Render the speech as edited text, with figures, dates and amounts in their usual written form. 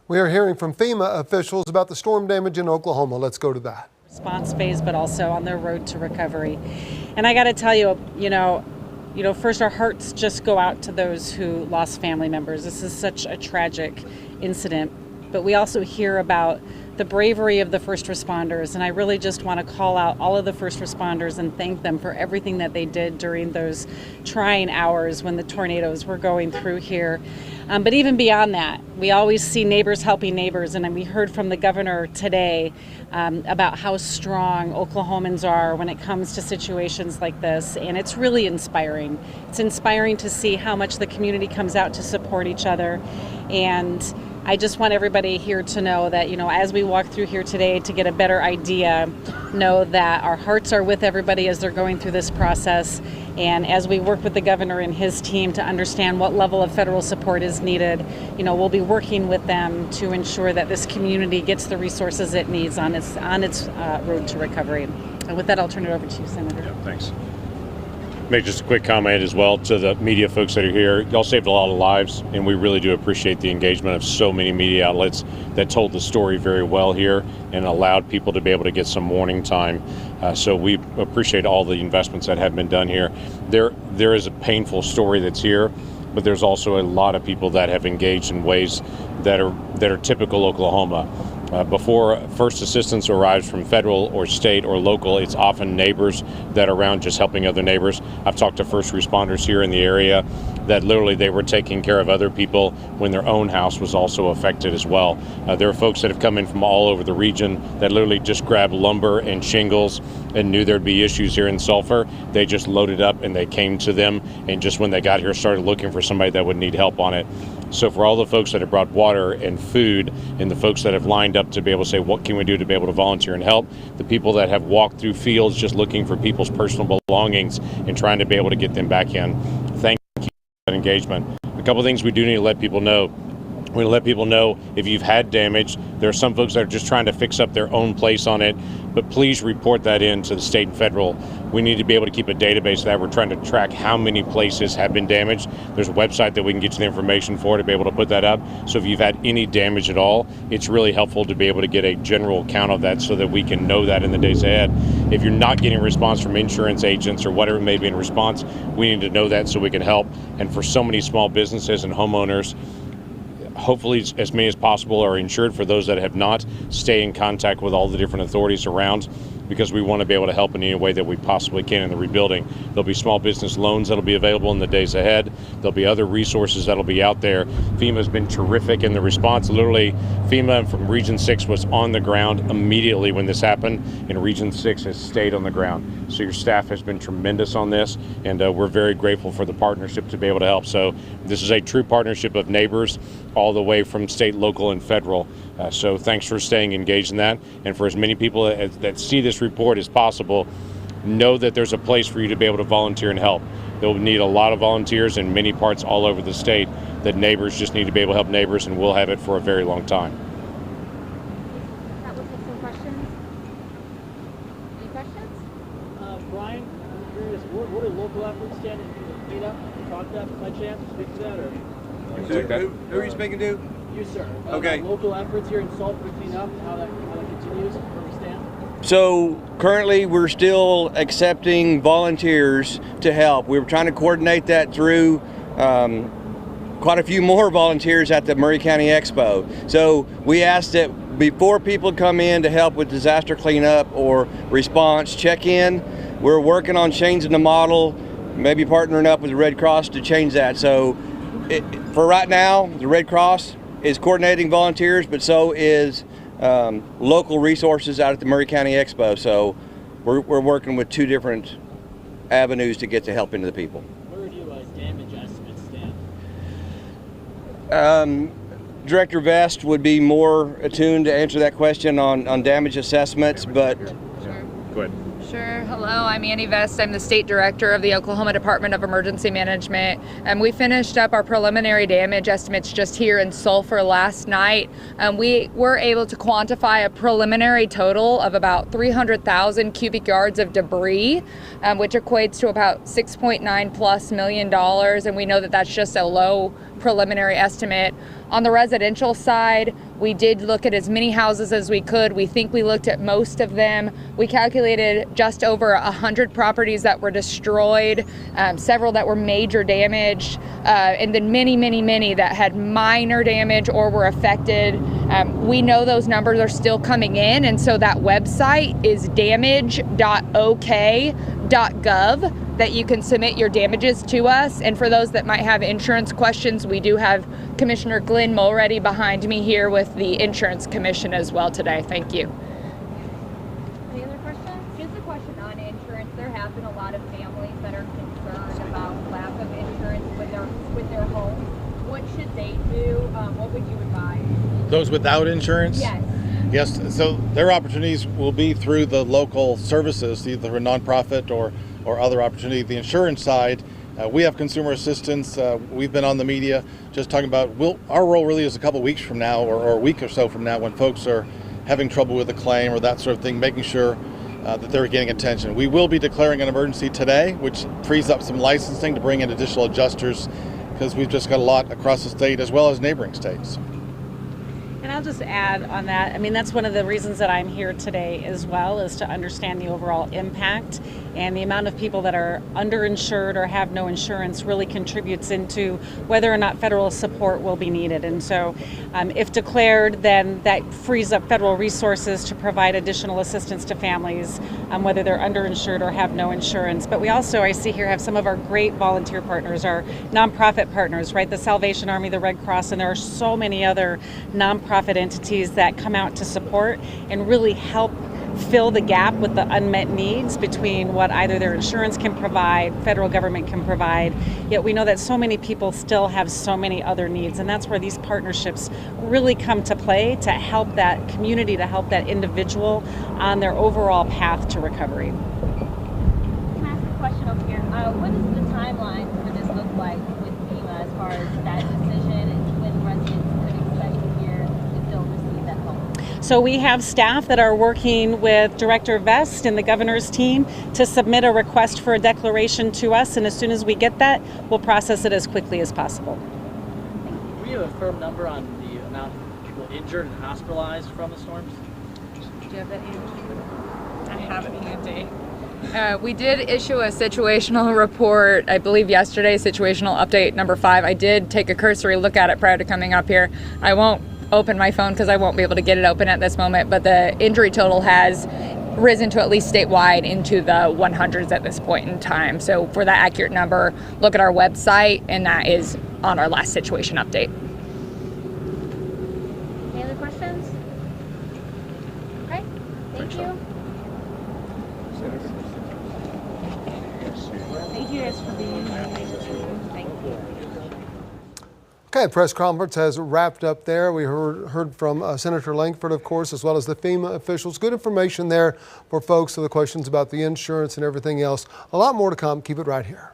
We are hearing from FEMA officials about the storm damage in Oklahoma. Let's go to that. Response phase, but also on their road to recovery. And I got to tell you, first our hearts just go out to those who lost family members. This is such a tragic incident, but we also hear about the bravery of the first responders. And I really just want to call out all of the first responders and thank them for everything that they did during those trying hours when the tornadoes were going through here. But even beyond that, we always see neighbors helping neighbors. And we heard from the governor today about how strong Oklahomans are when it comes to situations like this. And it's really inspiring. It's inspiring to see how much the community comes out to support each other. And I just want everybody here to know that, as we walk through here today to get a better idea, know that our hearts are with everybody as they're going through this process. And as we work with the governor and his team to understand what level of federal support is needed, we'll be working with them to ensure that this community gets the resources it needs on its road to recovery. And with that, I'll turn it over to you, Senator. Yeah, thanks. Make just a quick comment as well to the media folks that are here. Y'all saved a lot of lives, and we really do appreciate the engagement of so many media outlets that told the story very well here and allowed people to be able to get some warning time. So we appreciate all the investments that have been done here. There is a painful story that's here, but there's also a lot of people that have engaged in ways that are typical Oklahoma. Before first assistance arrives from federal or state or local, it's often neighbors that are around just helping other neighbors. I've talked to first responders here in the area that literally they were taking care of other people when their own house was also affected as well. There are folks that have come in from all over the region that literally just grabbed lumber and shingles and knew there'd be issues here in Sulphur. They just loaded up and they came to them, and just when they got here started looking for somebody that would need help on it. So for all the folks that have brought water and food, and the folks that have lined up to be able to say, what can we do to be able to volunteer and help? The people that have walked through fields just looking for people's personal belongings and trying to be able to get them back in. Thank you for that engagement. A couple of things we do need to let people know. We want to let people know if you've had damage. There are some folks that are just trying to fix up their own place on it, but please report that in to the state and federal. We need to be able to keep a database of that. We're trying to track how many places have been damaged. There's a website that we can get you the information for to be able to put that up. So if you've had any damage at all, it's really helpful to be able to get a general count of that so that we can know that in the days ahead. If you're not getting a response from insurance agents or whatever it may be in response, we need to know that so we can help. And for so many small businesses and homeowners, hopefully as many as possible are insured. For those that have not, stay in contact with all the different authorities around, because we want to be able to help in any way that we possibly can in the rebuilding. There'll be small business loans that'll be available in the days ahead. There'll be other resources that'll be out there. FEMA's been terrific in the response. Literally, FEMA from Region 6 was on the ground immediately when this happened, and Region 6 has stayed on the ground. So your staff has been tremendous on this, and we're very grateful for the partnership to be able to help. So this is a true partnership of neighbors all the way from state, local, and federal. So thanks for staying engaged in that. And for as many people that see this report as possible, know that there's a place for you to be able to volunteer and help. They'll need a lot of volunteers in many parts all over the state. That neighbors just need to be able to help neighbors, and we'll have it for a very long time. That looks like some questions. Any questions? Brian, I'm curious, what are local efforts standing to clean up? Talk to that by chance? Speak to that, or? Who are you speaking to? You, sir. Okay. Local efforts here in Sulphur to clean up, how that continues, where we stand? So currently we're still accepting volunteers to help. We were trying to coordinate that through quite a few more volunteers at the Maury County Expo. So we asked that before people come in to help with disaster cleanup or response, check in. We're working on changing the model, maybe partnering up with the Red Cross to change that. So for right now, the Red Cross is coordinating volunteers, but so is local resources out at the Maury County Expo. So we're working with two different avenues to get the help into the people. Where do damage estimates stand? Director Vest would be more attuned to answer that question on damage assessments, but Go ahead. Sure. Hello, I'm Annie Vest. I'm the State Director of the Oklahoma Department of Emergency Management. And we finished up our preliminary damage estimates just here in Sulphur last night. We were able to quantify a preliminary total of about 300,000 cubic yards of debris, which equates to about $6.9+ million. And we know that that's just a low preliminary estimate. On the residential side, we did look at as many houses as we could. We think we looked at most of them. We calculated just over 100 properties that were destroyed, several that were major damaged, and then many that had minor damage or were affected. We know those numbers are still coming in, and so that website is damage.ok.gov that you can submit your damages to us. And for those that might have insurance questions, we do have Commissioner Glenn Mulready behind me here with the Insurance Commission as well today. Thank you. Any other questions? Just a question on insurance. There have been a lot of families that are concerned about lack of insurance with their homes. What should they do? What would you advise? Those without insurance? Yes. Yes, so their opportunities will be through the local services, either a nonprofit or other opportunity. The insurance side, we have consumer assistance. We've been on the media just talking about, our role really is a couple weeks from now or a week or so from now when folks are having trouble with a claim or that sort of thing, making sure that they're getting attention. We will be declaring an emergency today, which frees up some licensing to bring in additional adjusters because we've just got a lot across the state as well as neighboring states. And I'll just add on that, I mean, that's one of the reasons that I'm here today as well, is to understand the overall impact, and the amount of people that are underinsured or have no insurance really contributes into whether or not federal support will be needed. And so if declared, then that frees up federal resources to provide additional assistance to families, whether they're underinsured or have no insurance. But we also, I see here, have some of our great volunteer partners, our nonprofit partners, right? The Salvation Army, the Red Cross, and there are so many other nonprofit entities that come out to support and really help fill the gap with the unmet needs between what either their insurance can provide, federal government can provide. Yet we know that so many people still have so many other needs, and that's where these partnerships really come to play to help that community, to help that individual on their overall path to recovery. Can I ask a question over here? What does the timeline for this look like with FEMA as far as that decision and when residents could expect to hear if they'll receive that help? So we have staff that are working with Director Vest and the governor's team to submit a request for a declaration to us, and as soon as we get that, we'll process it as quickly as possible. Do we have a firm number on the amount of people injured and hospitalized from the storms? Do you have that handy? I have it handy. We did issue a situational report, I believe yesterday, situational update number 5. I did take a cursory look at it prior to coming up here. I won't open my phone because I won't be able to get it open at this moment, but the injury total has risen to at least statewide into the 100s at this point in time. So for that accurate number, look at our website, and that is on our last situation update. Any other questions? Okay, thank you. Thank you guys for being here. Thank you. Okay, press conference has wrapped up there. We heard from Senator Lankford, of course, as well as the FEMA officials. Good information there for folks with the questions about the insurance and everything else. A lot more to come. Keep it right here.